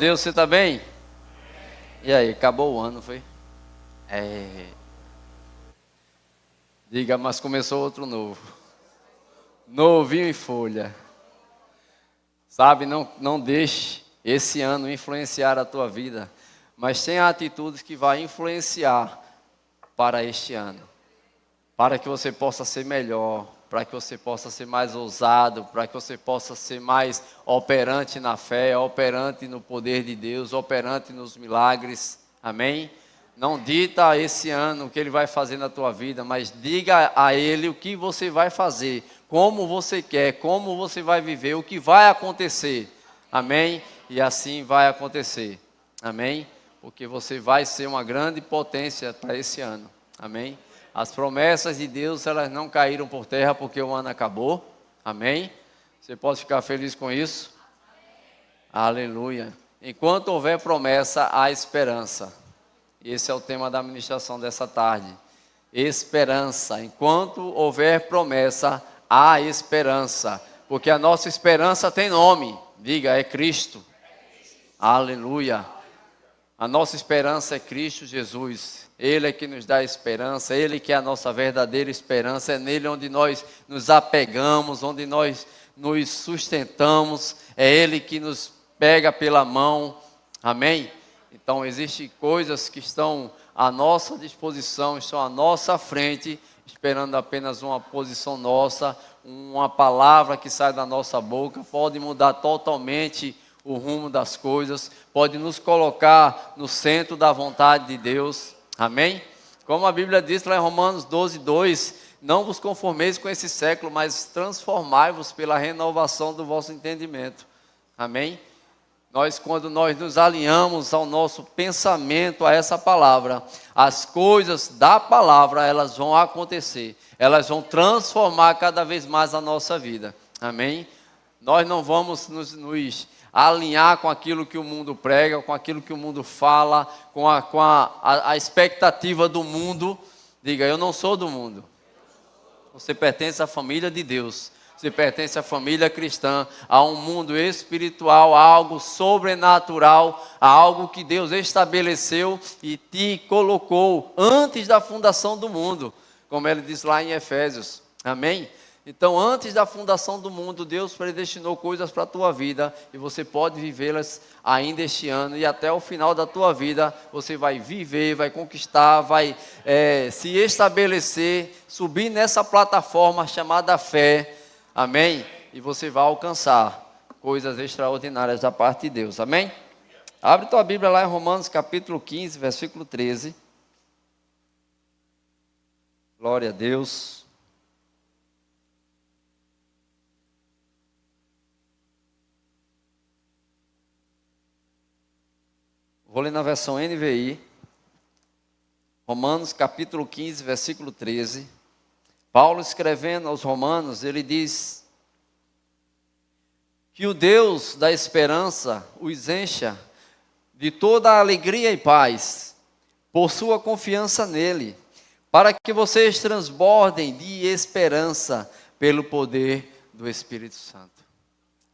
Deus, você está bem? E aí, acabou o ano, foi? Diga, mas começou outro novo. Novinho em folha. Sabe, não deixe esse ano influenciar a tua vida, mas tenha atitudes que vai influenciar para este ano. Para que você possa ser melhor, para que você possa ser mais ousado, para que você possa ser mais operante na fé, operante no poder de Deus, operante nos milagres. Amém? Não dita esse ano o que Ele vai fazer na tua vida, mas diga a Ele o que você vai fazer, como você quer, como você vai viver, o que vai acontecer. Amém? E assim vai acontecer. Amém? Porque você vai ser uma grande potência para esse ano. Amém? As promessas de Deus, elas não caíram por terra porque o ano acabou. Amém? Você pode ficar feliz com isso? Aleluia. Enquanto houver promessa, há esperança. Esse é o tema da ministração dessa tarde. Esperança. Enquanto houver promessa, há esperança. Porque a nossa esperança tem nome. Diga, é Cristo. Aleluia. A nossa esperança é Cristo Jesus. Ele é que nos dá esperança, Ele que é a nossa verdadeira esperança, é nele onde nós nos apegamos, onde nós nos sustentamos, é Ele que nos pega pela mão, amém? Então existem coisas que estão à nossa disposição, estão à nossa frente, esperando apenas uma posição nossa, uma palavra que sai da nossa boca, pode mudar totalmente o rumo das coisas, pode nos colocar no centro da vontade de Deus. Amém? Como a Bíblia diz lá em Romanos 12:2, não vos conformeis com esse século, mas transformai-vos pela renovação do vosso entendimento. Amém? Quando nós nos alinhamos ao nosso pensamento, a essa palavra, as coisas da palavra, elas vão acontecer. Elas vão transformar cada vez mais a nossa vida. Amém? Nós não vamos nos alinhar com aquilo que o mundo prega, com aquilo que o mundo fala, com a expectativa do mundo. Diga, eu não sou do mundo. Você pertence à família de Deus. Você pertence à família cristã, a um mundo espiritual, a algo sobrenatural, a algo que Deus estabeleceu e te colocou antes da fundação do mundo, como ele diz lá em Efésios. Amém? Então, antes da fundação do mundo, Deus predestinou coisas para a tua vida e você pode vivê-las ainda este ano e até o final da tua vida você vai viver, vai conquistar, vai se estabelecer, subir nessa plataforma chamada fé, amém? E você vai alcançar coisas extraordinárias da parte de Deus, amém? Abre tua Bíblia lá em Romanos capítulo 15, versículo 13. Glória a Deus. Vou ler na versão NVI, Romanos capítulo 15, versículo 13. Paulo escrevendo aos romanos, ele diz que o Deus da esperança os encha de toda a alegria e paz, por sua confiança nele, para que vocês transbordem de esperança pelo poder do Espírito Santo.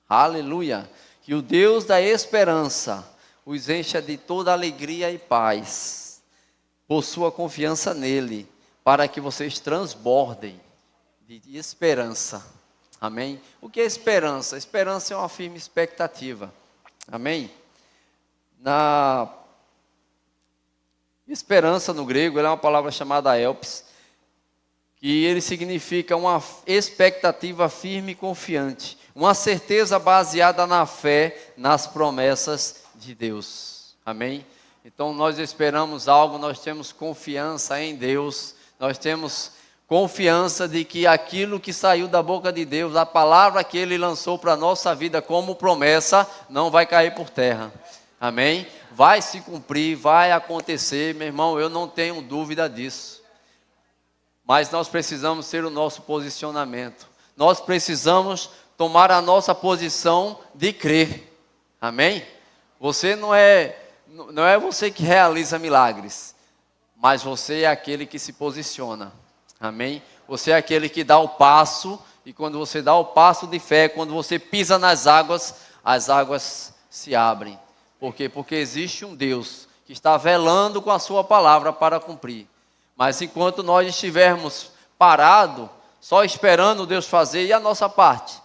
Aleluia! Que o Deus da esperança os encha de toda alegria e paz, por sua confiança nele, para que vocês transbordem de esperança. Amém? O que é esperança? Esperança é uma firme expectativa. Amém? Na esperança no grego, ela é uma palavra chamada elpis, que ele significa uma expectativa firme e confiante, uma certeza baseada na fé, nas promessas de Deus. Amém? Então nós esperamos algo, nós temos confiança em Deus, nós temos confiança de que aquilo que saiu da boca de Deus, a palavra que Ele lançou para a nossa vida como promessa, não vai cair por terra. Amém? Vai se cumprir, vai acontecer, meu irmão, eu não tenho dúvida disso. Mas nós precisamos ter o nosso posicionamento. Nós precisamos tomar a nossa posição de crer. Amém? Você não é você que realiza milagres, mas você é aquele que se posiciona. Amém? Você é aquele que dá o passo, e quando você dá o passo de fé, quando você pisa nas águas, as águas se abrem. Por quê? Porque existe um Deus que está velando com a sua palavra para cumprir. Mas enquanto nós estivermos parados, só esperando Deus fazer, e a nossa parte?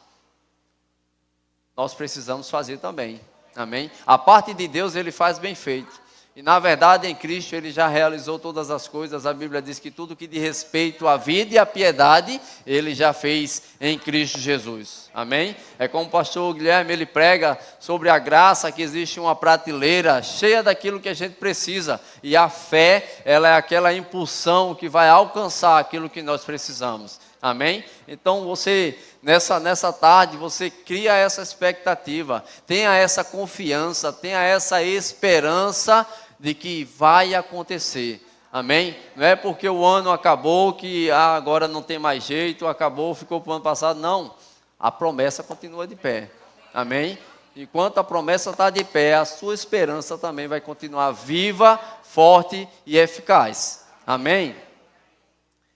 Nós precisamos fazer também. Amém? A parte de Deus Ele faz bem feito. E na verdade em Cristo Ele já realizou todas as coisas. A Bíblia diz que tudo que diz respeito à vida e à piedade, Ele já fez em Cristo Jesus. Amém? É como o pastor Guilherme, ele prega sobre a graça, que existe uma prateleira cheia daquilo que a gente precisa. E a fé, ela é aquela impulsão que vai alcançar aquilo que nós precisamos. Amém? Então você, nessa tarde, você cria essa expectativa, tenha essa confiança, tenha essa esperança de que vai acontecer. Amém? Não é porque o ano acabou que agora não tem mais jeito, acabou, ficou para o ano passado. Não, a promessa continua de pé. Amém? Enquanto a promessa está de pé, a sua esperança também vai continuar viva, forte e eficaz. Amém?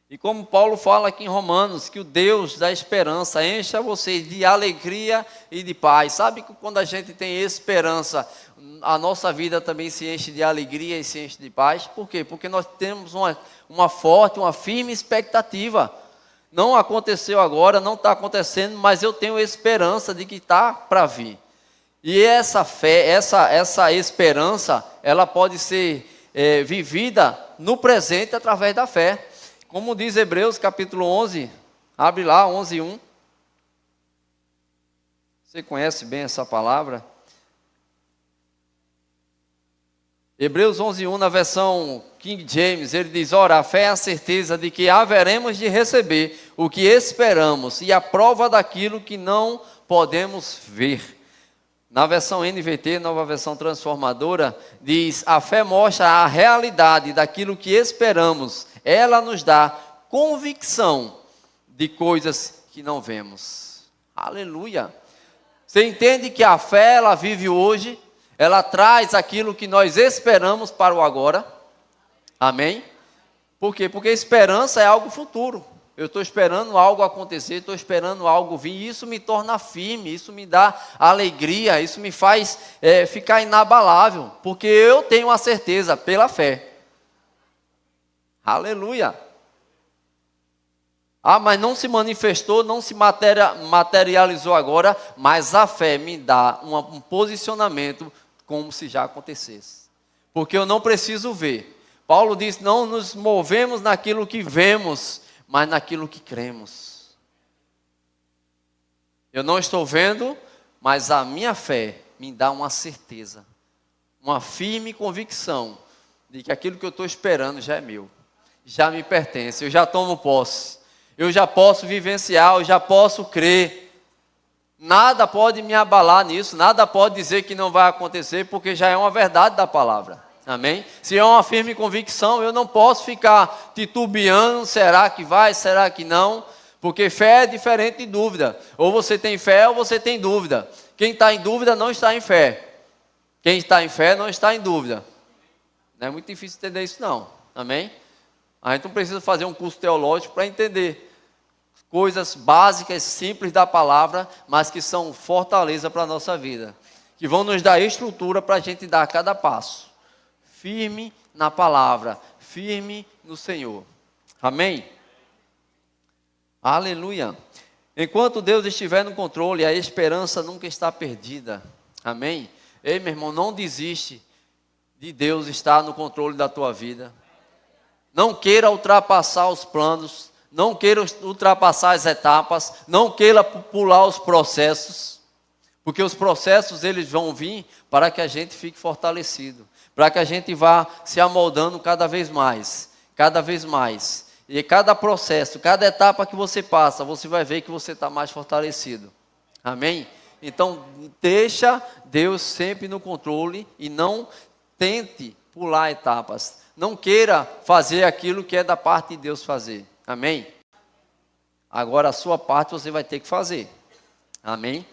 E como Paulo fala aqui em Romanos, que o Deus da esperança encha vocês de alegria e de paz. Sabe que quando a gente tem esperança, a nossa vida também se enche de alegria e se enche de paz? Por quê? Porque nós temos uma forte, uma firme expectativa. Não aconteceu agora, não está acontecendo, mas eu tenho esperança de que está para vir. E essa fé, essa esperança, ela pode ser vivida no presente através da fé. Como diz Hebreus capítulo 11, abre lá, 11:1. Você conhece bem essa palavra? Hebreus 11:1, na versão King James, ele diz: ora, a fé é a certeza de que haveremos de receber o que esperamos e a prova daquilo que não podemos ver. Na versão NVT, nova versão transformadora, diz: a fé mostra a realidade daquilo que esperamos. Ela nos dá convicção de coisas que não vemos. Aleluia! Você entende que a fé, ela vive hoje, ela traz aquilo que nós esperamos para o agora. Amém? Por quê? Porque esperança é algo futuro. Eu estou esperando algo acontecer, estou esperando algo vir, e isso me torna firme, isso me dá alegria, isso me faz ficar inabalável, porque eu tenho a certeza pela fé. Aleluia! Ah, mas não se manifestou, não se materializou agora, mas a fé me dá um posicionamento como se já acontecesse. Porque eu não preciso ver. Paulo diz: não nos movemos naquilo que vemos, mas naquilo que cremos. Eu não estou vendo, mas a minha fé me dá uma certeza, uma firme convicção de que aquilo que eu estou esperando já é meu. Já me pertence, eu já tomo posse, eu já posso vivenciar, eu já posso crer. Nada pode me abalar nisso, nada pode dizer que não vai acontecer, porque já é uma verdade da palavra. Amém? Se é uma firme convicção, eu não posso ficar titubeando, será que vai, será que não? Porque fé é diferente de dúvida. Ou você tem fé ou você tem dúvida. Quem está em dúvida não está em fé. Quem está em fé não está em dúvida. Não é muito difícil entender isso não. Amém? A gente não precisa fazer um curso teológico para entender coisas básicas, simples da palavra, mas que são fortaleza para a nossa vida, que vão nos dar estrutura para a gente dar cada passo, firme na palavra, firme no Senhor. Amém? Aleluia! Enquanto Deus estiver no controle, a esperança nunca está perdida. Amém? Ei, meu irmão, não desiste de Deus estar no controle da tua vida. Não queira ultrapassar os planos, não queira ultrapassar as etapas, não queira pular os processos, porque os processos eles vão vir para que a gente fique fortalecido, para que a gente vá se amoldando cada vez mais, e cada processo, cada etapa que você passa, você vai ver que você está mais fortalecido. Amém? Então, deixa Deus sempre no controle e não tente pular etapas. Não queira fazer aquilo que é da parte de Deus fazer. Amém? Agora a sua parte você vai ter que fazer. Amém?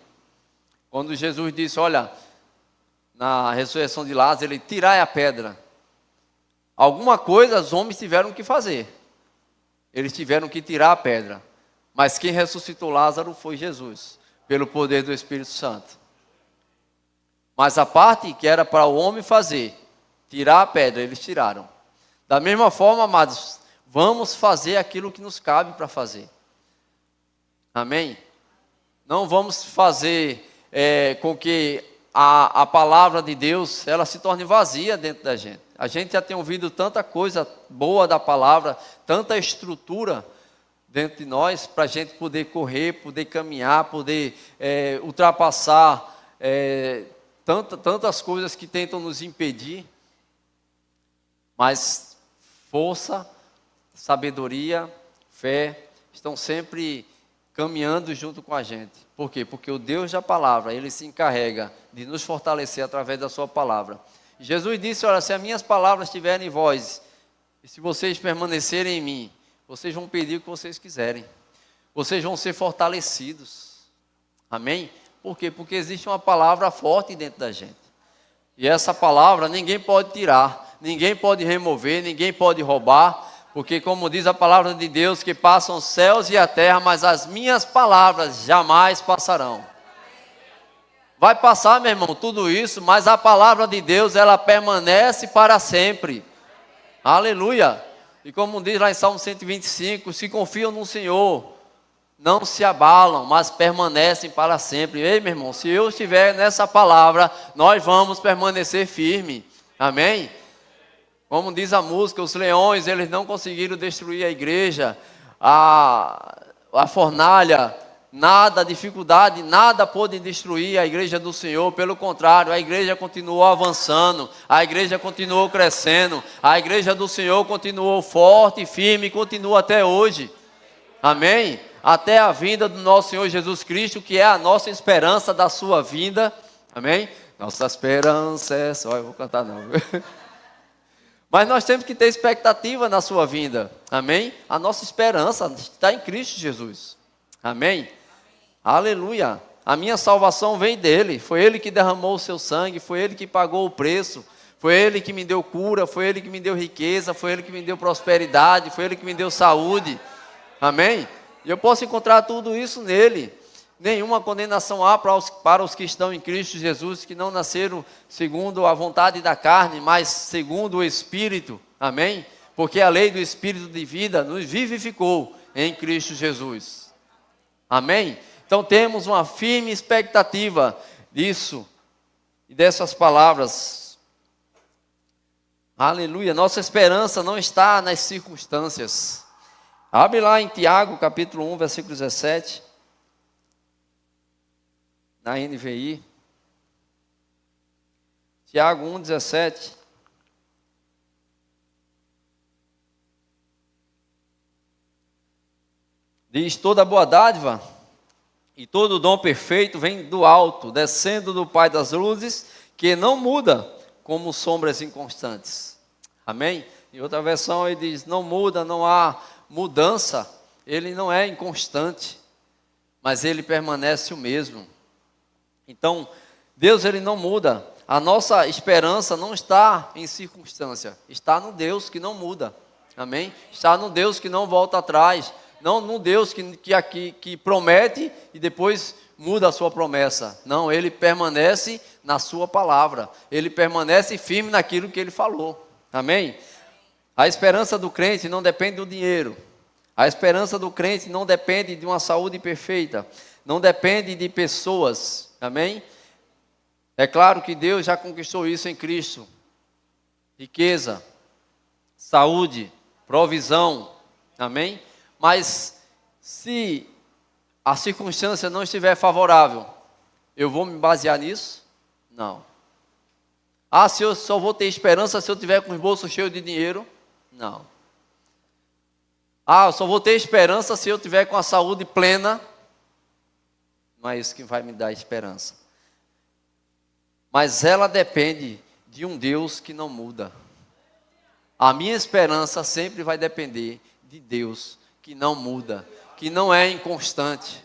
Quando Jesus disse, olha, na ressurreição de Lázaro, ele tirai a pedra. Alguma coisa os homens tiveram que fazer. Eles tiveram que tirar a pedra. Mas quem ressuscitou Lázaro foi Jesus, pelo poder do Espírito Santo. Mas a parte que era para o homem fazer, tirar a pedra, eles tiraram. Da mesma forma, amados, vamos fazer aquilo que nos cabe para fazer. Amém? Não vamos fazer com que a palavra de Deus ela se torne vazia dentro da gente. A gente já tem ouvido tanta coisa boa da palavra, tanta estrutura dentro de nós, para a gente poder correr, poder caminhar, poder ultrapassar tantas coisas que tentam nos impedir. Mas força, sabedoria, fé, estão sempre caminhando junto com a gente. Por quê? Porque o Deus da palavra, Ele se encarrega de nos fortalecer através da sua palavra. E Jesus disse, olha, se as minhas palavras estiverem em vós, e se vocês permanecerem em mim, vocês vão pedir o que vocês quiserem. Vocês vão ser fortalecidos. Amém? Por quê? Porque existe uma palavra forte dentro da gente. E essa palavra ninguém pode tirar, ninguém pode remover, ninguém pode roubar, porque como diz a palavra de Deus, que passam os céus e a terra, mas as minhas palavras jamais passarão. Vai passar, meu irmão, tudo isso, mas a palavra de Deus, ela permanece para sempre. Aleluia! E como diz lá em Salmo 125, se confiam no Senhor, não se abalam, mas permanecem para sempre. Ei, meu irmão, se eu estiver nessa palavra, nós vamos permanecer firme. Amém? Como diz a música, os leões, eles não conseguiram destruir a igreja, a fornalha, nada, dificuldade, nada pôde destruir a igreja do Senhor. Pelo contrário, a igreja continuou avançando, a igreja continuou crescendo, a igreja do Senhor continuou forte e firme, e continua até hoje. Amém? Até a vinda do nosso Senhor Jesus Cristo, que é a nossa esperança da sua vinda. Amém? Nossa esperança é só, eu vou cantar não. Mas nós temos que ter expectativa na sua vinda. Amém? A nossa esperança está em Cristo Jesus. Amém? Aleluia. A minha salvação vem dele. Foi ele que derramou o seu sangue. Foi ele que pagou o preço. Foi ele que me deu cura. Foi ele que me deu riqueza. Foi ele que me deu prosperidade. Foi ele que me deu saúde. Amém? E eu posso encontrar tudo isso nele. Nenhuma condenação há para os que estão em Cristo Jesus, que não nasceram segundo a vontade da carne, mas segundo o Espírito. Amém? Porque a lei do Espírito de vida nos vivificou em Cristo Jesus. Amém? Então temos uma firme expectativa disso e dessas palavras. Aleluia. Nossa esperança não está nas circunstâncias. Abre lá em Tiago, capítulo 1, versículo 17. Na NVI, Tiago 1,17. Diz, toda boa dádiva e todo dom perfeito vem do alto, descendo do Pai das luzes, que não muda como sombras inconstantes. Amém? Em outra versão ele diz, não muda, não há mudança, ele não é inconstante, mas ele permanece o mesmo. Então, Deus ele não muda. A nossa esperança não está em circunstância, está no Deus que não muda. Amém? Está no Deus que não volta atrás, não no Deus que promete e depois muda a sua promessa. Não, ele permanece na sua palavra. Ele permanece firme naquilo que ele falou. Amém? A esperança do crente não depende do dinheiro. A esperança do crente não depende de uma saúde perfeita. Não depende de pessoas. Amém? É claro que Deus já conquistou isso em Cristo. Riqueza, saúde, provisão. Amém? Mas se a circunstância não estiver favorável, eu vou me basear nisso? Não. Ah, se eu só vou ter esperança se eu tiver com os bolsos cheios de dinheiro? Não. Ah, eu só vou ter esperança se eu tiver com a saúde plena? Não é isso que vai me dar esperança. Mas ela depende de um Deus que não muda. A minha esperança sempre vai depender de Deus que não muda, que não é inconstante,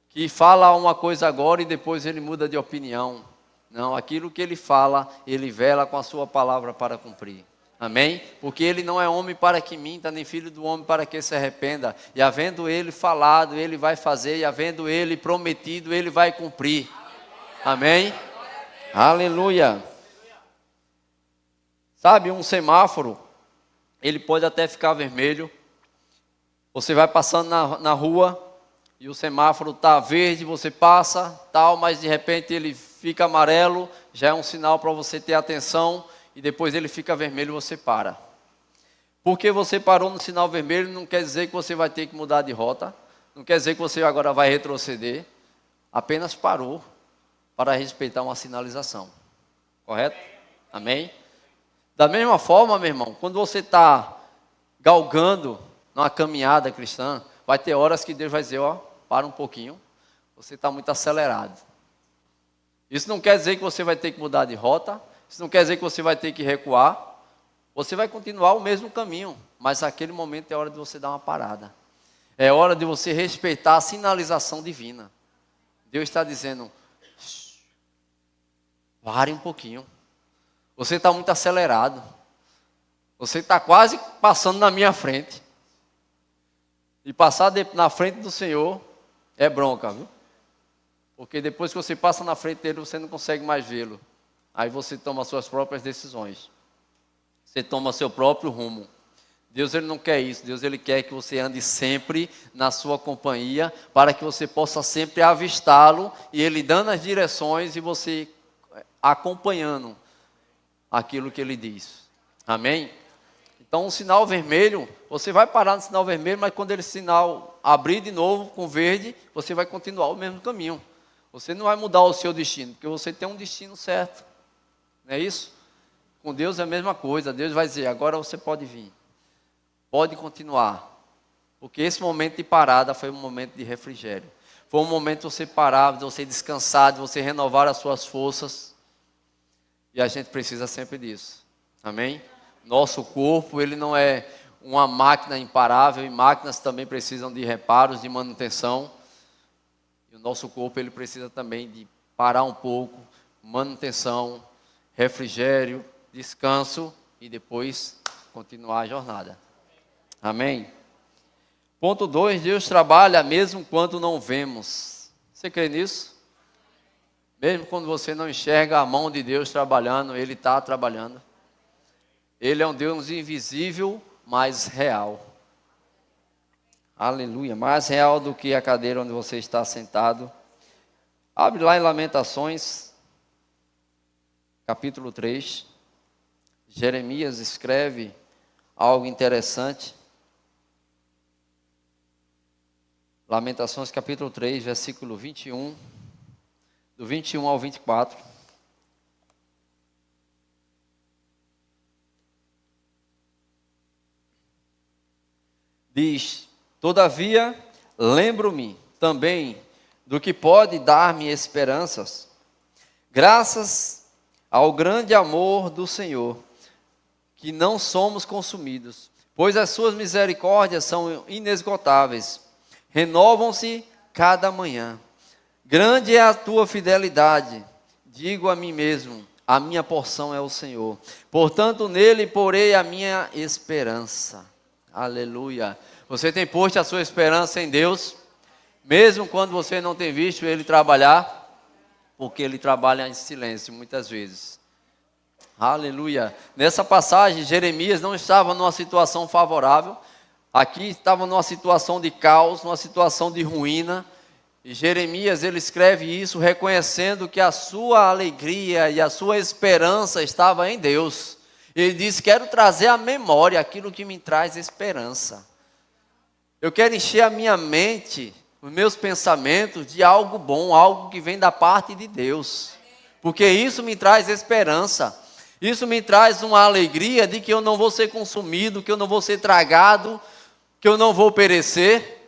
que fala uma coisa agora e depois ele muda de opinião. Não, aquilo que ele fala, ele vela com a sua palavra para cumprir. Amém? Porque ele não é homem para que minta, nem filho do homem para que se arrependa. E havendo ele falado, ele vai fazer. E havendo ele prometido, ele vai cumprir. Amém? Aleluia. Sabe, um semáforo, ele pode até ficar vermelho. Você vai passando na rua e o semáforo está verde, você passa, tal, mas de repente ele fica amarelo, já é um sinal para você ter atenção, e depois ele fica vermelho e você para. Porque você parou no sinal vermelho não quer dizer que você vai ter que mudar de rota, não quer dizer que você agora vai retroceder, apenas parou para respeitar uma sinalização. Correto? Amém? Da mesma forma, meu irmão, quando você está galgando numa caminhada cristã, vai ter horas que Deus vai dizer, ó, para um pouquinho, você está muito acelerado. Isso não quer dizer que você vai ter que mudar de rota, isso não quer dizer que você vai ter que recuar, você vai continuar o mesmo caminho, mas naquele momento é hora de você dar uma parada. É hora de você respeitar a sinalização divina. Deus está dizendo, pare um pouquinho. Você está muito acelerado. Você está quase passando na minha frente. E passar na frente do Senhor é bronca, viu? Porque depois que você passa na frente dele, você não consegue mais vê-lo. Aí você toma suas próprias decisões. Você toma seu próprio rumo. Deus ele não quer isso. Deus ele quer que você ande sempre na sua companhia, para que você possa sempre avistá-lo e ele dando as direções e você acompanhando aquilo que ele diz. Amém? Então, um sinal vermelho, você vai parar no sinal vermelho, mas quando ele sinal abrir de novo com verde, você vai continuar o mesmo caminho. Você não vai mudar o seu destino, porque você tem um destino certo. Não é isso? Com Deus é a mesma coisa. Deus vai dizer, agora você pode vir. Pode continuar. Porque esse momento de parada foi um momento de refrigério. Foi um momento de você parar, de você descansar, de você renovar as suas forças. E a gente precisa sempre disso. Amém? Nosso corpo, ele não é uma máquina imparável, e máquinas também precisam de reparos, de manutenção. E o nosso corpo, ele precisa também de parar um pouco, manutenção, refrigério, descanso e depois continuar a jornada. Amém? Ponto 2, Deus trabalha mesmo quando não vemos. Você crê nisso? Mesmo quando você não enxerga a mão de Deus trabalhando, Ele está trabalhando. Ele é um Deus invisível, mas real. Aleluia. Mais real do que a cadeira onde você está sentado. Abre lá em Lamentações, capítulo 3. Jeremias escreve algo interessante. Lamentações, capítulo 3, versículo 21. Do 21 ao 24. Diz, todavia, lembro-me também do que pode dar-me esperanças, graças ao grande amor do Senhor, que não somos consumidos, pois as suas misericórdias são inesgotáveis, renovam-se cada manhã. Grande é a tua fidelidade, digo a mim mesmo, a minha porção é o Senhor, portanto nele porei a minha esperança. Aleluia. Você tem posto a sua esperança em Deus, mesmo quando você não tem visto Ele trabalhar, porque Ele trabalha em silêncio muitas vezes. Aleluia. Nessa passagem, Jeremias não estava numa situação favorável, aqui estava numa situação de caos, numa situação de ruína, e Jeremias ele escreve isso reconhecendo que a sua alegria e a sua esperança estava em Deus. Ele diz, quero trazer à memória aquilo que me traz esperança. Eu quero encher a minha mente, os meus pensamentos de algo bom, algo que vem da parte de Deus. Porque isso me traz esperança. Isso me traz uma alegria de que eu não vou ser consumido, que eu não vou ser tragado, que eu não vou perecer.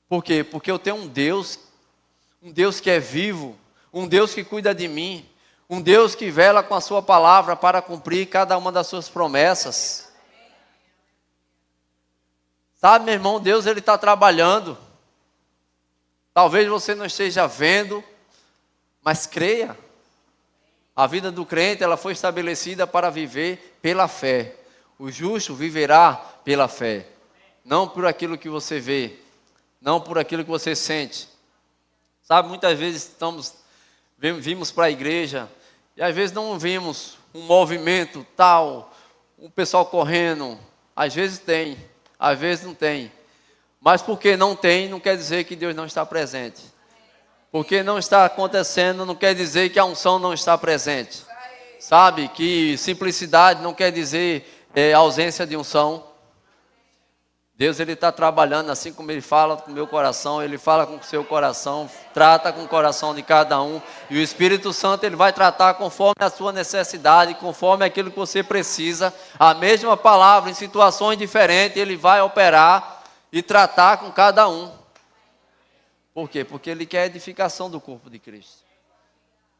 Por quê? Porque eu tenho um Deus que é vivo, um Deus que cuida de mim, um Deus que vela com a sua palavra para cumprir cada uma das suas promessas. Sabe, meu irmão, Deus ele está trabalhando. Talvez você não esteja vendo, mas creia. A vida do crente ela foi estabelecida para viver pela fé. O justo viverá pela fé. Não por aquilo que você vê, não por aquilo que você sente. Sabe, muitas vezes vimos para a igreja, E às vezes não vimos um movimento tal, um pessoal correndo. Às vezes tem, às vezes não tem. Mas porque não tem, não quer dizer que Deus não está presente. Porque não está acontecendo, não quer dizer que a unção não está presente. Sabe que simplicidade não quer dizer ausência de unção. Deus, Ele está trabalhando assim como Ele fala com o meu coração, Ele fala com o seu coração, trata com o coração de cada um. E o Espírito Santo, Ele vai tratar conforme a sua necessidade, conforme aquilo que você precisa. A mesma palavra em situações diferentes, Ele vai operar e tratar com cada um. Por quê? Porque Ele quer a edificação do corpo de Cristo.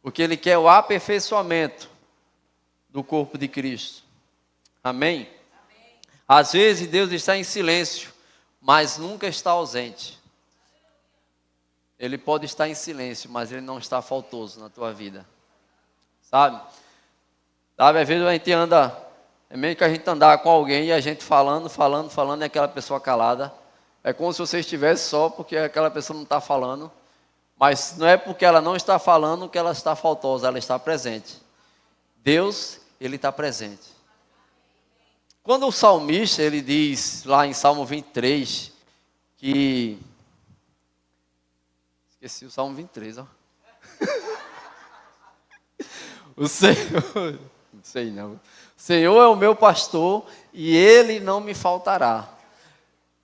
Porque Ele quer o aperfeiçoamento do corpo de Cristo. Amém? Às vezes Deus está em silêncio, mas nunca está ausente. Ele pode estar em silêncio, mas Ele não está faltoso na tua vida. Sabe? Às vezes a gente anda, é meio que a gente andar com alguém e a gente falando, e aquela pessoa calada. É como se você estivesse só porque aquela pessoa não está falando. Mas não é porque ela não está falando que ela está faltosa, ela está presente. Deus, Ele está presente. Quando o salmista, ele diz lá em Salmo 23, que... Esqueci o Salmo 23, ó. O Senhor... Não sei não. O Senhor é o meu pastor e Ele não me faltará.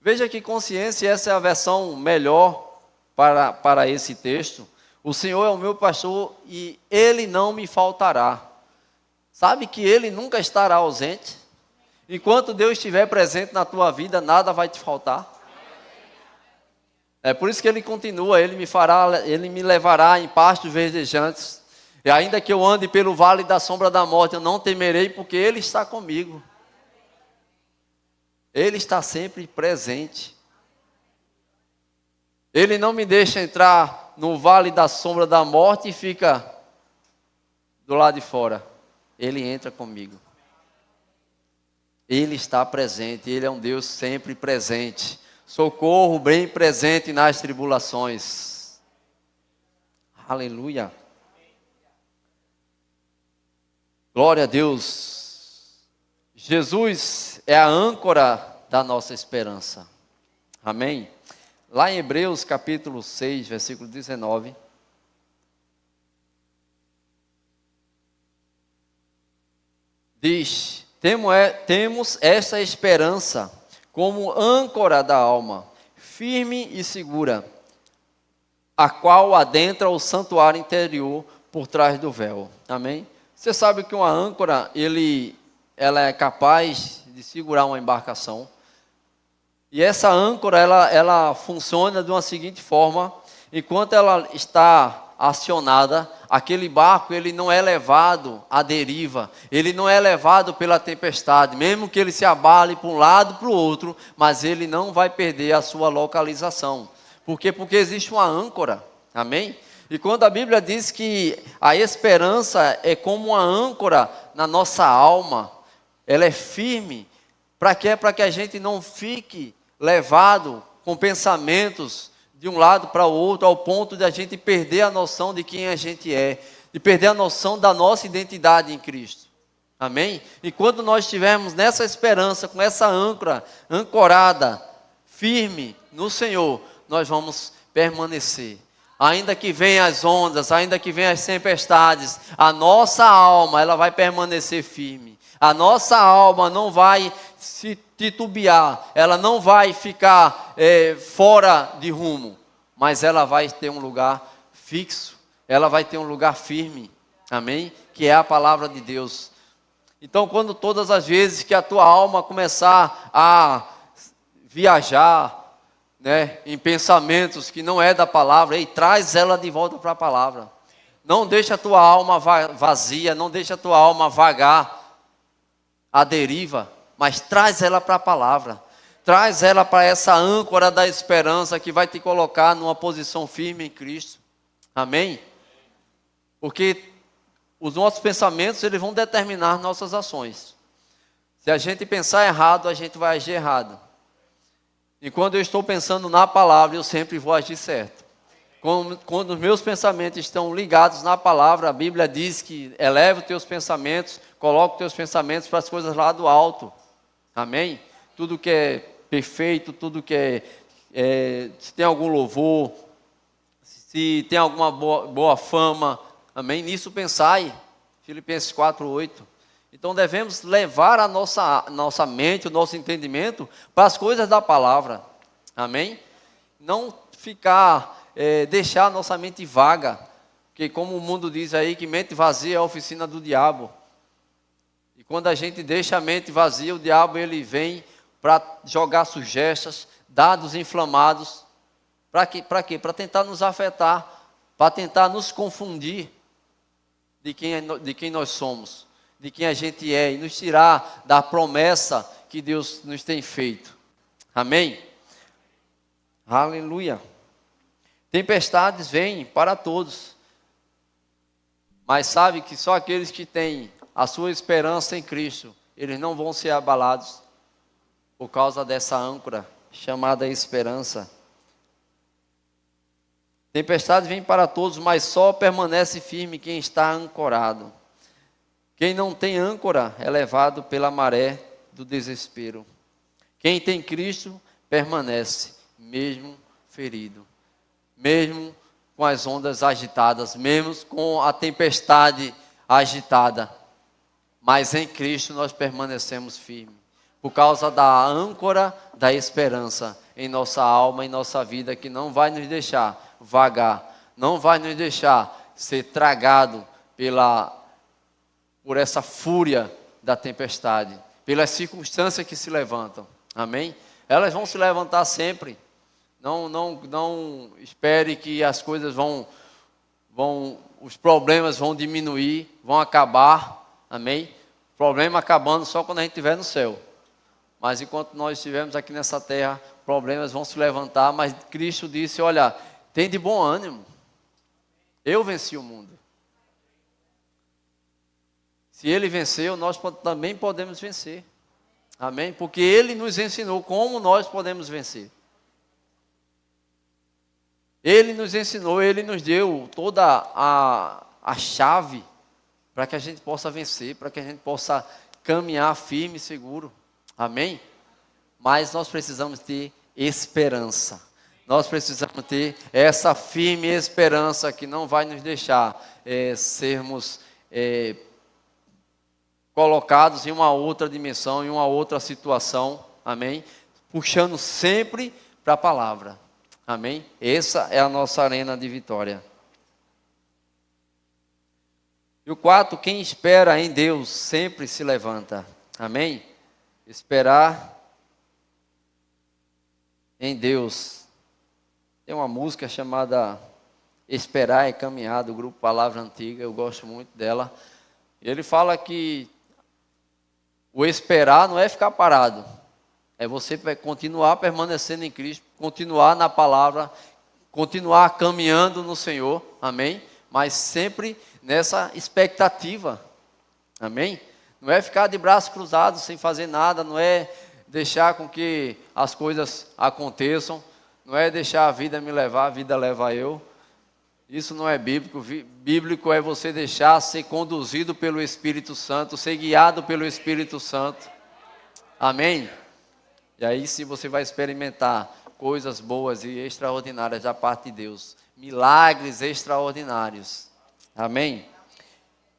Veja que consciência, essa é a versão melhor para esse texto. O Senhor é o meu pastor e Ele não me faltará. Sabe que Ele nunca estará ausente? Enquanto Deus estiver presente na tua vida, nada vai te faltar. É por isso que Ele continua, Ele me levará em pastos verdejantes. E ainda que eu ande pelo vale da sombra da morte, eu não temerei, porque Ele está comigo. Ele está sempre presente. Ele não me deixa entrar no vale da sombra da morte e fica do lado de fora. Ele entra comigo. Ele está presente, Ele é um Deus sempre presente. Socorro bem presente nas tribulações. Aleluia. Glória a Deus. Jesus é a âncora da nossa esperança. Amém? Lá em Hebreus capítulo 6, versículo 19. Diz: temos esta esperança como âncora da alma, firme e segura, a qual adentra o santuário interior por trás do véu. Amém? Você sabe que uma âncora, ela é capaz de segurar uma embarcação. E essa âncora, ela funciona de uma seguinte forma: enquanto ela está acionada, aquele barco, ele não é levado à deriva, ele não é levado pela tempestade, mesmo que ele se abale para um lado para o outro, mas ele não vai perder a sua localização. Por quê? Porque existe uma âncora, amém? E quando a Bíblia diz que a esperança é como uma âncora na nossa alma, ela é firme, para quê? Para que a gente não fique levado com pensamentos de um lado para o outro, ao ponto de a gente perder a noção de quem a gente é, de perder a noção da nossa identidade em Cristo. Amém? E quando nós estivermos nessa esperança, com essa âncora, ancorada, firme no Senhor, nós vamos permanecer. Ainda que venham as ondas, ainda que venham as tempestades, a nossa alma, ela vai permanecer firme. A nossa alma não vai se titubear, ela não vai ficar fora de rumo, mas ela vai ter um lugar fixo, ela vai ter um lugar firme, amém? Que é a palavra de Deus. Então, quando todas as vezes que a tua alma começar a viajar, né, em pensamentos que não é da palavra, traz ela de volta para a palavra. Não deixa a tua alma vazia, não deixa a tua alma vagar à deriva, mas traz ela para a palavra. Traz ela para essa âncora da esperança que vai te colocar numa posição firme em Cristo. Amém? Porque os nossos pensamentos, eles vão determinar nossas ações. Se a gente pensar errado, a gente vai agir errado. E quando eu estou pensando na palavra, eu sempre vou agir certo. Quando os meus pensamentos estão ligados na palavra, a Bíblia diz que eleva os teus pensamentos, coloca os teus pensamentos para as coisas lá do alto. Amém? Tudo que é perfeito, tudo que se tem algum louvor, se tem alguma boa fama, amém? Nisso pensai. Filipenses 4:8. Então devemos levar a nossa mente, o nosso entendimento para as coisas da palavra. Amém? Não deixar a nossa mente vaga, porque como o mundo diz aí, que mente vazia é a oficina do diabo. E quando a gente deixa a mente vazia, o diabo ele vem para jogar sugestões, dados inflamados. Para quê? Para tentar nos afetar, para tentar nos confundir de quem nós somos, de quem a gente é, e nos tirar da promessa que Deus nos tem feito. Amém? Aleluia. Tempestades vêm para todos, mas sabe que só aqueles que têm a sua esperança em Cristo, eles não vão ser abalados por causa dessa âncora chamada esperança. Tempestades vêm para todos, mas só permanece firme quem está ancorado. Quem não tem âncora é levado pela maré do desespero. Quem tem Cristo permanece, mesmo ferido, mesmo com as ondas agitadas, mesmo com a tempestade agitada. Mas em Cristo nós permanecemos firmes, por causa da âncora da esperança em nossa alma, em nossa vida, que não vai nos deixar vagar, não vai nos deixar ser tragado por essa fúria da tempestade, pelas circunstâncias que se levantam. Amém? Elas vão se levantar sempre. Não espere que as coisas os problemas vão diminuir, vão acabar. Amém? O problema acabando só quando a gente estiver no céu. Mas enquanto nós estivermos aqui nessa terra, problemas vão se levantar, mas Cristo disse, olha, tem de bom ânimo. Eu venci o mundo. Se Ele venceu, nós também podemos vencer. Amém? Porque Ele nos ensinou como nós podemos vencer. Ele nos ensinou, Ele nos deu toda a chave para que a gente possa vencer, para que a gente possa caminhar firme e seguro. Amém? Mas nós precisamos ter esperança. Nós precisamos ter essa firme esperança que não vai nos deixar sermos colocados em uma outra dimensão, em uma outra situação. Amém? Puxando sempre para a palavra. Amém? Essa é a nossa arena de vitória. E o 4, quem espera em Deus sempre se levanta. Amém? Esperar em Deus. Tem uma música chamada Esperar é Caminhar, do grupo Palavra Antiga, eu gosto muito dela. E ele fala que o esperar não é ficar parado. É você continuar permanecendo em Cristo, continuar na palavra, continuar caminhando no Senhor, amém? Mas sempre nessa expectativa, amém? Não é ficar de braços cruzados sem fazer nada, não é deixar com que as coisas aconteçam, não é deixar a vida me levar, a vida leva eu. Isso não é bíblico. Bíblico é você deixar ser conduzido pelo Espírito Santo, ser guiado pelo Espírito Santo, amém? E aí sim você vai experimentar coisas boas e extraordinárias da parte de Deus. Milagres extraordinários. Amém?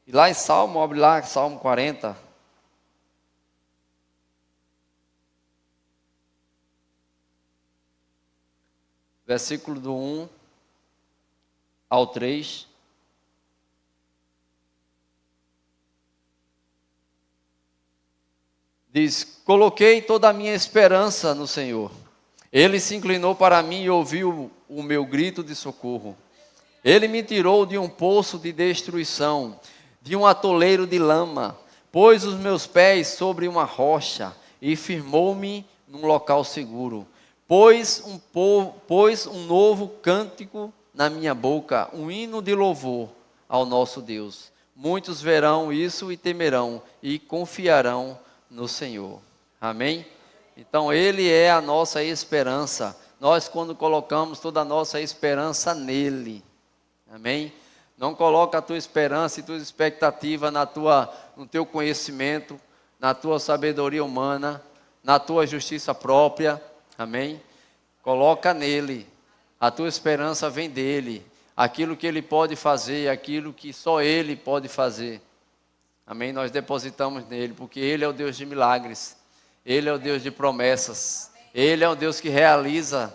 E lá em Salmo, abre lá, Salmo 40. Versículo do 1 ao 3. Diz, coloquei toda a minha esperança no Senhor. Ele se inclinou para mim e ouviu o meu grito de socorro. Ele me tirou de um poço de destruição, de um atoleiro de lama, pôs os meus pés sobre uma rocha e firmou-me num local seguro. Pôs um novo cântico na minha boca, um hino de louvor ao nosso Deus. Muitos verão isso e temerão e confiarão no Senhor. Amém? Então Ele é a nossa esperança nós quando colocamos toda a nossa esperança nele. Amém? Não coloca a tua esperança e tua expectativa no teu conhecimento, na tua sabedoria humana, na tua justiça própria. Amém? Coloca nele. A tua esperança vem dele. Aquilo que ele pode fazer, aquilo que só ele pode fazer. Amém? Nós depositamos nele, porque ele é o Deus de milagres. Ele é o Deus de promessas. Ele é o Deus que realiza.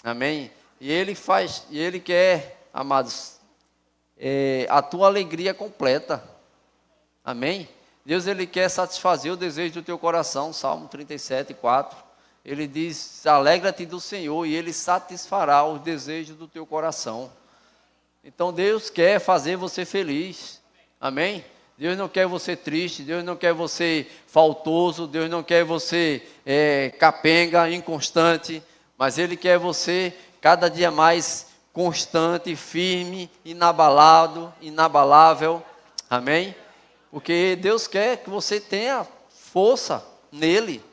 Amém? E ele faz, e ele quer, amados, a tua alegria completa. Amém? Deus, ele quer satisfazer o desejo do teu coração. Salmo 37, 4. Ele diz, alegra-te do Senhor e ele satisfará os desejos do teu coração. Então Deus quer fazer você feliz. Amém? Deus não quer você triste, Deus não quer você faltoso, Deus não quer você capenga, inconstante, mas Ele quer você cada dia mais constante, firme, inabalável. Amém? Porque Deus quer que você tenha força nele.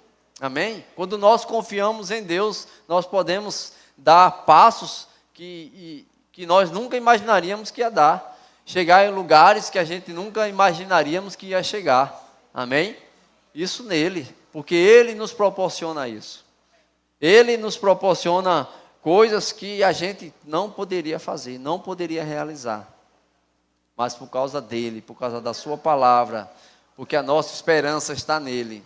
Amém? Quando nós confiamos em Deus, nós podemos dar passos que nós nunca imaginaríamos que ia dar. Chegar em lugares que a gente nunca imaginaríamos que ia chegar. Amém? Isso nele, porque Ele nos proporciona isso. Ele nos proporciona coisas que a gente não poderia fazer, não poderia realizar. Mas por causa dele, por causa da sua palavra, porque a nossa esperança está nele,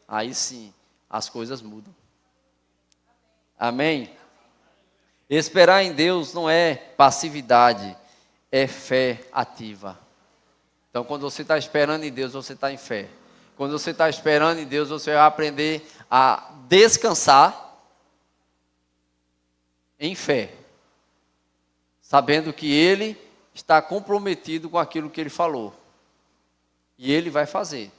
aí sim, as coisas mudam. Amém? Esperar em Deus não é passividade, é fé ativa. Então, quando você está esperando em Deus, você está em fé. Quando você está esperando em Deus, você vai aprender a descansar em fé, sabendo que Ele está comprometido com aquilo que Ele falou. E Ele vai fazer.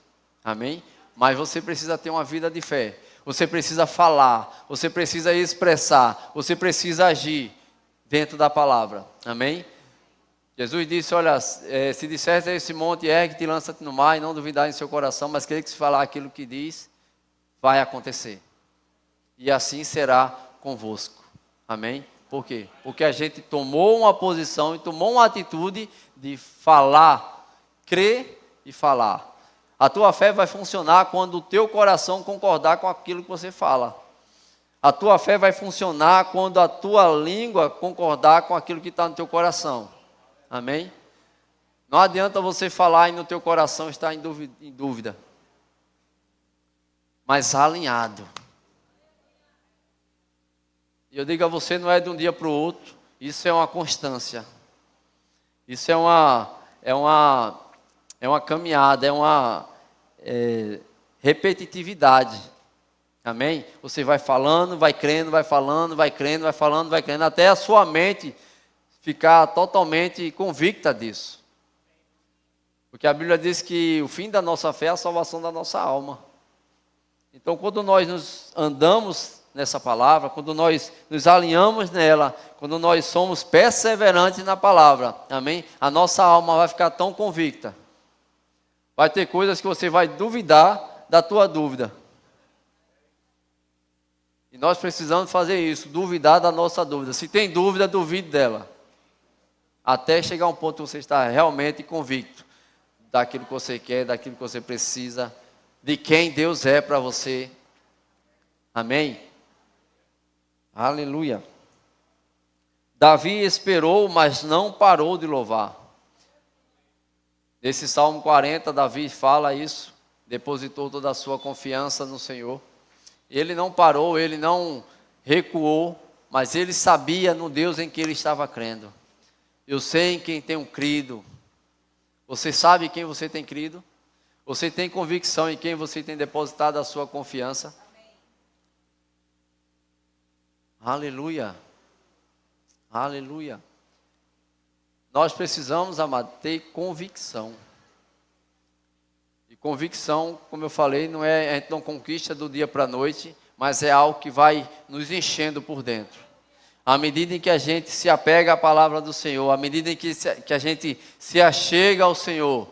Amém? Mas você precisa ter uma vida de fé. Você precisa falar, você precisa expressar, você precisa agir dentro da palavra. Amém? Jesus disse, olha, se disseres a esse monte, ergue-te e lança-te no mar, e não duvidar em seu coração, mas querer que se falar aquilo que diz, vai acontecer. E assim será convosco. Amém? Por quê? Porque a gente tomou uma posição e tomou uma atitude de falar, crer e falar. A tua fé vai funcionar quando o teu coração concordar com aquilo que você fala. A tua fé vai funcionar quando a tua língua concordar com aquilo que está no teu coração. Amém? Não adianta você falar e no teu coração estar em dúvida. Mas alinhado. E eu digo a você, não é de um dia para o outro. Isso é uma constância. Isso é uma caminhada, é uma repetitividade. Amém? Você vai falando, vai crendo, vai falando, vai crendo, vai falando, vai crendo, até a sua mente ficar totalmente convicta disso. Porque a Bíblia diz que o fim da nossa fé é a salvação da nossa alma. Então, quando nós nos andamos nessa palavra, quando nós nos alinhamos nela, quando nós somos perseverantes na palavra, amém? A nossa alma vai ficar tão convicta. Vai ter coisas que você vai duvidar da tua dúvida. E nós precisamos fazer isso, duvidar da nossa dúvida. Se tem dúvida, duvide dela. Até chegar a um ponto que você está realmente convicto daquilo que você quer, daquilo que você precisa, de quem Deus é para você. Amém? Aleluia. Davi esperou, mas não parou de louvar. Nesse Salmo 40, Davi fala isso, depositou toda a sua confiança no Senhor. Ele não parou, ele não recuou, mas ele sabia no Deus em que ele estava crendo. Eu sei em quem tenho crido. Você sabe em quem você tem crido? Você tem convicção em quem você tem depositado a sua confiança? Aleluia. Aleluia. Nós precisamos, amado, ter convicção. E convicção, como eu falei, a gente não conquista do dia para a noite, mas é algo que vai nos enchendo por dentro. À medida em que a gente se apega à palavra do Senhor, à medida em que a gente se achega ao Senhor,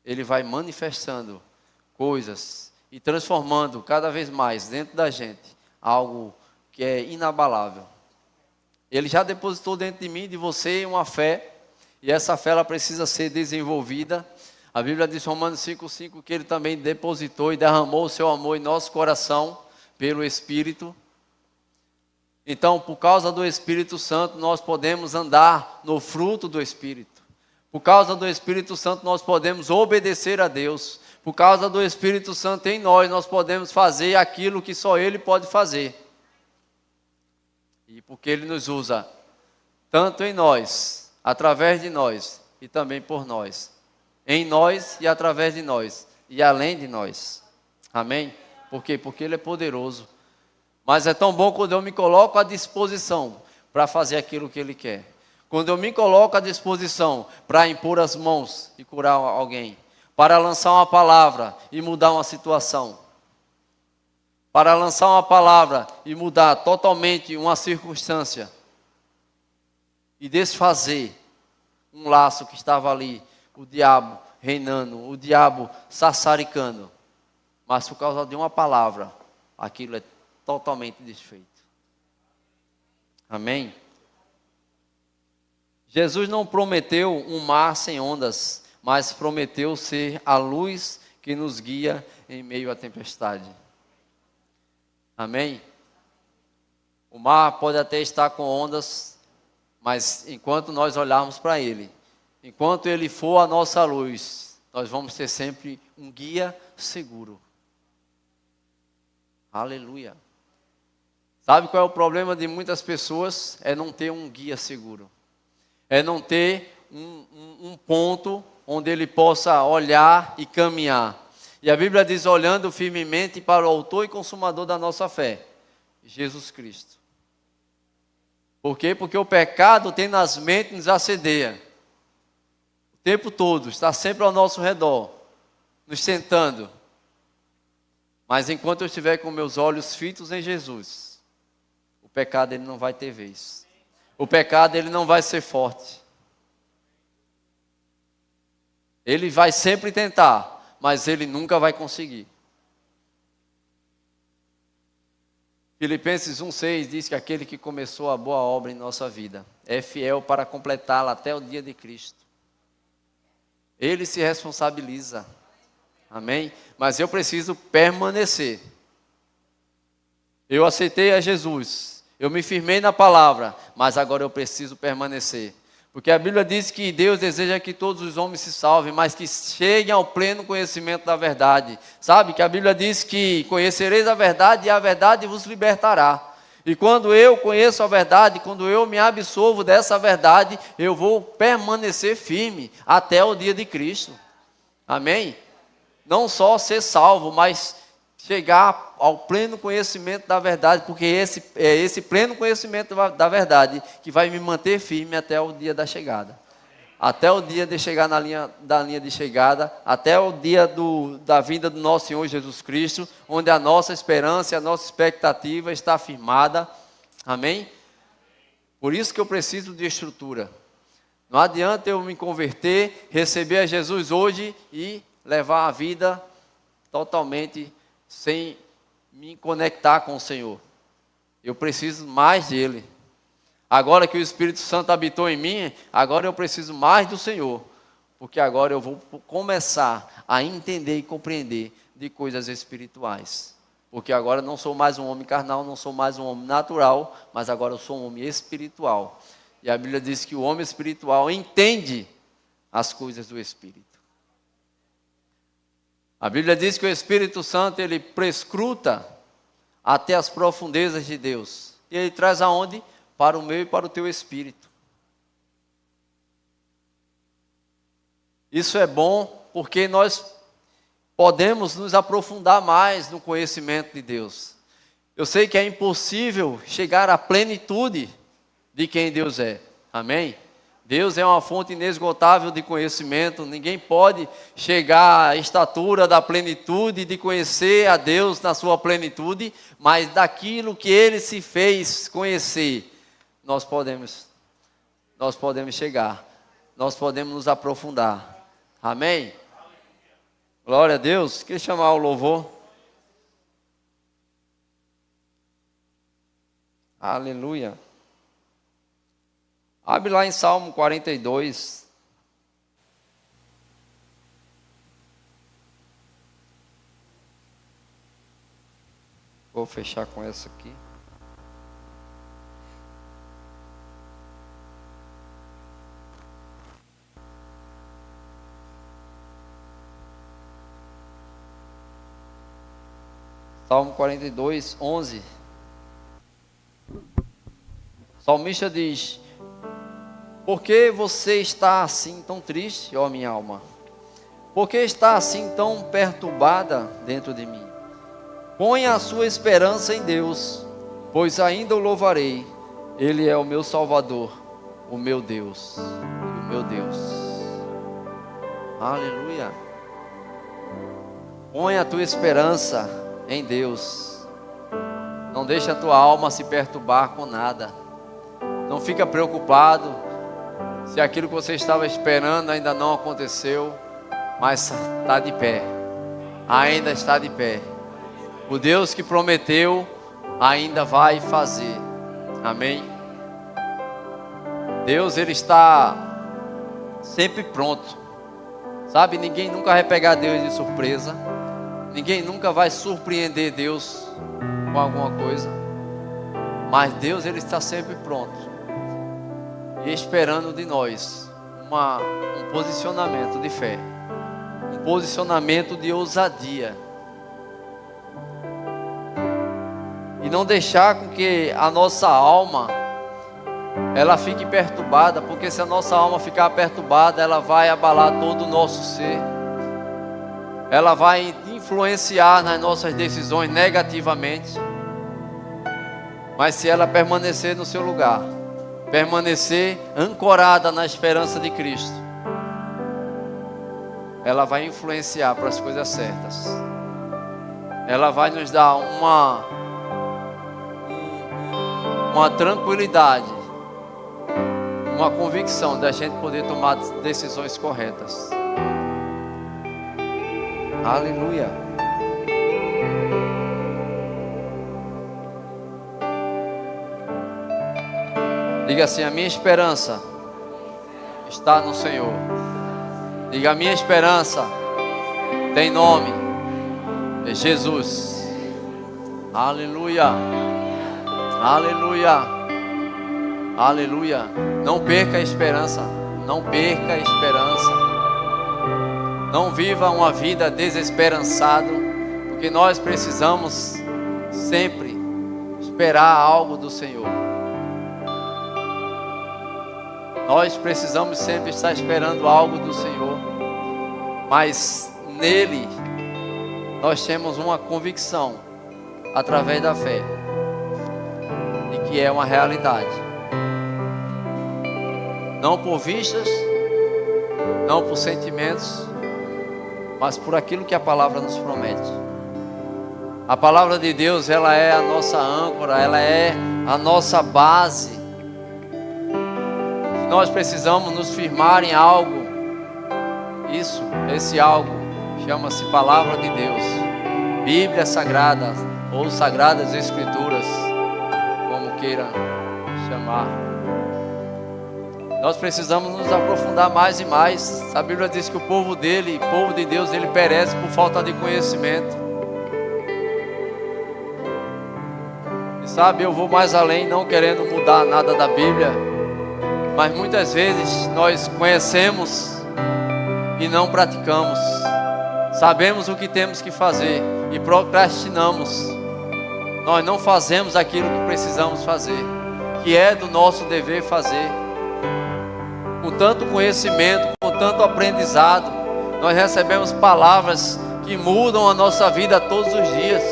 Ele vai manifestando coisas e transformando cada vez mais dentro da gente algo que é inabalável. Ele já depositou dentro de mim e de você uma fé, e essa fé ela precisa ser desenvolvida. A Bíblia diz, Romanos 5,5, que Ele também depositou e derramou o seu amor em nosso coração pelo Espírito. Então, por causa do Espírito Santo, nós podemos andar no fruto do Espírito. Por causa do Espírito Santo, nós podemos obedecer a Deus. Por causa do Espírito Santo em nós, nós podemos fazer aquilo que só Ele pode fazer. E porque Ele nos usa tanto em nós, através de nós e também por nós. Em nós e através de nós e além de nós. Amém? Por quê? Porque Ele é poderoso. Mas é tão bom quando eu me coloco à disposição para fazer aquilo que Ele quer. Quando eu me coloco à disposição para impor as mãos e curar alguém. Para lançar uma palavra e mudar uma situação. Para lançar uma palavra e mudar totalmente uma circunstância. E desfazer um laço que estava ali, o diabo reinando, o diabo sassaricando. Mas por causa de uma palavra, aquilo é totalmente desfeito. Amém? Jesus não prometeu um mar sem ondas, mas prometeu ser a luz que nos guia em meio à tempestade. Amém? O mar pode até estar com ondas, mas enquanto nós olharmos para Ele, enquanto Ele for a nossa luz, nós vamos ter sempre um guia seguro. Aleluia. Sabe qual é o problema de muitas pessoas? É não ter um guia seguro. É não ter um ponto onde ele possa olhar e caminhar. E a Bíblia diz, olhando firmemente para o autor e consumador da nossa fé, Jesus Cristo. Por quê? Porque o pecado tem nas mentes, nos assedia. O tempo todo, está sempre ao nosso redor, nos tentando. Mas enquanto eu estiver com meus olhos fitos em Jesus, o pecado ele não vai ter vez. O pecado ele não vai ser forte. Ele vai sempre tentar, mas ele nunca vai conseguir. Filipenses 1,6 diz que aquele que começou a boa obra em nossa vida é fiel para completá-la até o dia de Cristo. Ele se responsabiliza. Amém? Mas eu preciso permanecer. Eu aceitei a Jesus. Eu me firmei na palavra, mas agora eu preciso permanecer. Porque a Bíblia diz que Deus deseja que todos os homens se salvem, mas que cheguem ao pleno conhecimento da verdade. Sabe que a Bíblia diz que conhecereis a verdade e a verdade vos libertará. E quando eu conheço a verdade, quando eu me absolvo dessa verdade, eu vou permanecer firme até o dia de Cristo. Amém? Não só ser salvo, mas chegar ao pleno conhecimento da verdade, porque é esse pleno conhecimento da verdade que vai me manter firme até o dia da chegada. Até o dia de chegar da linha de chegada, até o dia da vinda do nosso Senhor Jesus Cristo, onde a nossa esperança e a nossa expectativa está firmada. Amém? Por isso que eu preciso de estrutura. Não adianta eu me converter, receber a Jesus hoje e levar a vida totalmente sem me conectar com o Senhor. Eu preciso mais dele. Agora que o Espírito Santo habitou em mim, agora eu preciso mais do Senhor. Porque agora eu vou começar a entender e compreender de coisas espirituais. Porque agora não sou mais um homem carnal, não sou mais um homem natural, mas agora eu sou um homem espiritual. E a Bíblia diz que o homem espiritual entende as coisas do Espírito. A Bíblia diz que o Espírito Santo, ele prescruta até as profundezas de Deus. E ele traz aonde? Para o meu e para o teu espírito. Isso é bom porque nós podemos nos aprofundar mais no conhecimento de Deus. Eu sei que é impossível chegar à plenitude de quem Deus é. Amém? Deus é uma fonte inesgotável de conhecimento. Ninguém pode chegar à estatura da plenitude de conhecer a Deus na sua plenitude, mas daquilo que Ele se fez conhecer, nós podemos chegar, nós podemos nos aprofundar. Amém? Glória a Deus. Queria chamar o louvor. Aleluia. Abre lá em Salmo 42. Vou fechar com essa aqui. Salmo 42, 11. O salmista diz: por que você está assim tão triste, ó minha alma? Por que está assim tão perturbada dentro de mim? Ponha a sua esperança em Deus, pois ainda o louvarei. Ele é o meu Salvador, o meu Deus, o meu Deus. Aleluia. Ponha a tua esperança em Deus. Não deixe a tua alma se perturbar com nada. Não fica preocupado se aquilo que você estava esperando ainda não aconteceu, mas está de pé. Ainda está de pé. O Deus que prometeu ainda vai fazer. Amém? Deus, Ele está sempre pronto. Sabe, ninguém nunca vai pegar Deus de surpresa. Ninguém nunca vai surpreender Deus com alguma coisa. Mas Deus, Ele está sempre pronto. E esperando de nós um posicionamento de fé. Um posicionamento de ousadia. E não deixar com que a nossa alma ela fique perturbada, porque se a nossa alma ficar perturbada, ela vai abalar todo o nosso ser. Ela vai influenciar nas nossas decisões negativamente. Mas se ela permanecer no seu lugar, permanecer ancorada na esperança de Cristo, ela vai influenciar para as coisas certas. Ela vai nos dar uma tranquilidade, uma convicção da gente poder tomar decisões corretas. Aleluia. Diga assim: a minha esperança está no Senhor. Diga: a minha esperança tem nome, é Jesus. Aleluia. Aleluia. Aleluia. Não perca a esperança. Não perca a esperança. Não viva uma vida desesperançado, porque nós precisamos sempre esperar algo do Senhor. Nós precisamos sempre estar esperando algo do Senhor, mas nele nós temos uma convicção através da fé de que é uma realidade. Não por vistas, não por sentimentos, mas por aquilo que a palavra nos promete. A palavra de Deus, ela é a nossa âncora, ela é a nossa base. Se nós precisamos nos firmar em algo, esse algo chama-se palavra de Deus, Bíblia Sagrada ou Sagradas Escrituras, como queira chamar. Nós precisamos nos aprofundar mais e mais. A Bíblia diz que o povo dele, o povo de Deus, ele perece por falta de conhecimento. E sabe, eu vou mais além, não querendo mudar nada da Bíblia, mas muitas vezes nós conhecemos e não praticamos. Sabemos o que temos que fazer e procrastinamos. Nós não fazemos aquilo que precisamos fazer, que é do nosso dever fazer. Com tanto conhecimento, com tanto aprendizado, nós recebemos palavras que mudam a nossa vida todos os dias.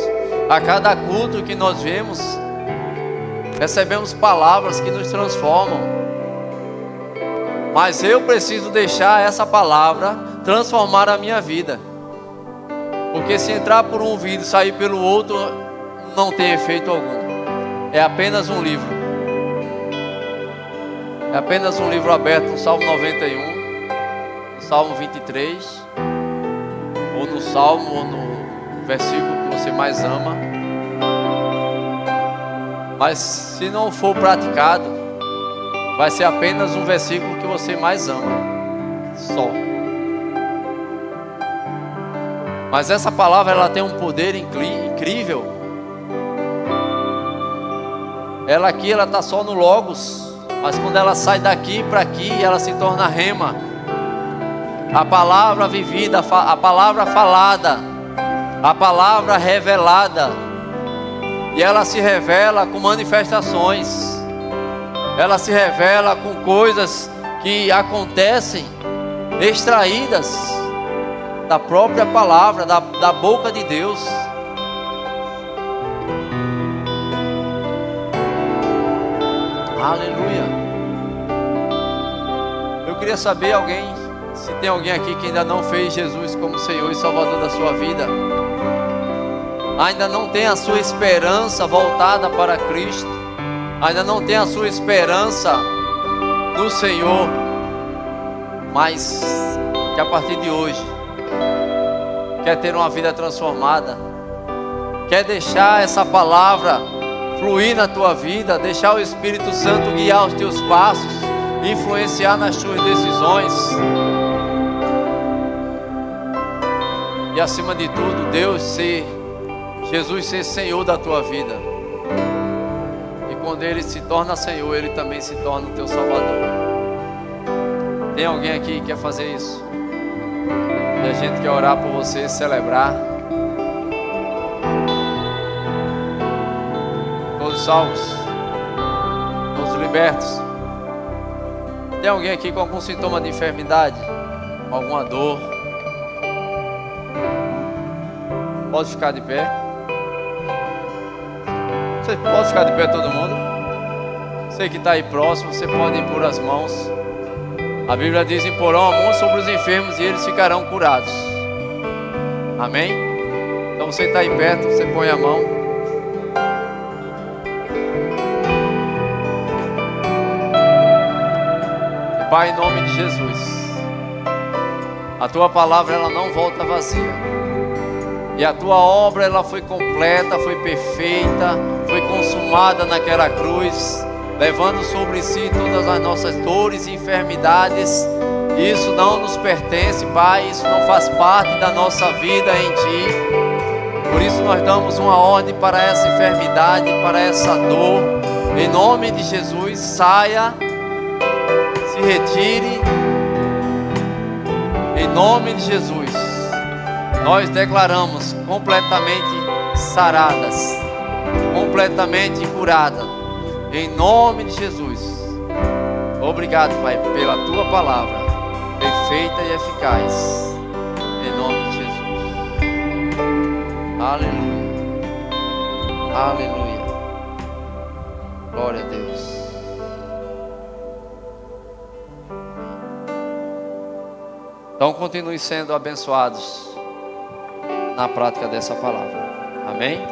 A cada culto que nós vemos, recebemos palavras que nos transformam. Mas eu preciso deixar essa palavra transformar a minha vida, porque se entrar por um ouvido e sair pelo outro, não tem efeito algum. É apenas um livro. É apenas um livro aberto no Salmo 91, no Salmo 23, ou no Salmo, ou no versículo que você mais ama. Mas se não for praticado, vai ser apenas um versículo que você mais ama. Só. Mas essa palavra, ela tem um poder incrível. Ela aqui, ela está só no Logos. Mas quando ela sai daqui para aqui, ela se torna rema. A palavra vivida, a palavra falada, a palavra revelada. E ela se revela com manifestações. Ela se revela com coisas que acontecem extraídas da própria palavra, da boca de Deus. Aleluia. Eu queria saber se tem alguém aqui que ainda não fez Jesus como Senhor e Salvador da sua vida, ainda não tem a sua esperança voltada para Cristo, ainda não tem a sua esperança no Senhor, mas que a partir de hoje quer ter uma vida transformada, quer deixar essa palavra fluir na tua vida, deixar o Espírito Santo guiar os teus passos, influenciar nas tuas decisões. E acima de tudo, Jesus ser Senhor da tua vida. E quando Ele se torna Senhor, Ele também se torna o teu Salvador. Tem alguém aqui que quer fazer isso? E a gente quer orar por você, celebrar. Todos salvos, todos libertos. Tem alguém aqui com algum sintoma de enfermidade? Alguma dor? Pode ficar de pé. Você pode ficar de pé, todo mundo. Você que está aí próximo, você pode impor as mãos. A Bíblia diz: imporão a mão sobre os enfermos e eles ficarão curados. Amém? Então você está aí perto, você põe a mão. Pai, em nome de Jesus, a tua palavra, ela não volta vazia. E a tua obra, ela foi completa, foi perfeita, foi consumada naquela cruz, levando sobre si todas as nossas dores e enfermidades. Isso não nos pertence, Pai, isso não faz parte da nossa vida em Ti. Por isso nós damos uma ordem para essa enfermidade, para essa dor. Em nome de Jesus, saia, se retire. Em nome de Jesus, nós declaramos completamente saradas, completamente curadas. Em nome de Jesus. Obrigado, Pai, pela tua palavra perfeita e eficaz. Em nome de Jesus. Aleluia. Aleluia. Glória a Deus. Então continue sendo abençoados na prática dessa palavra. Amém?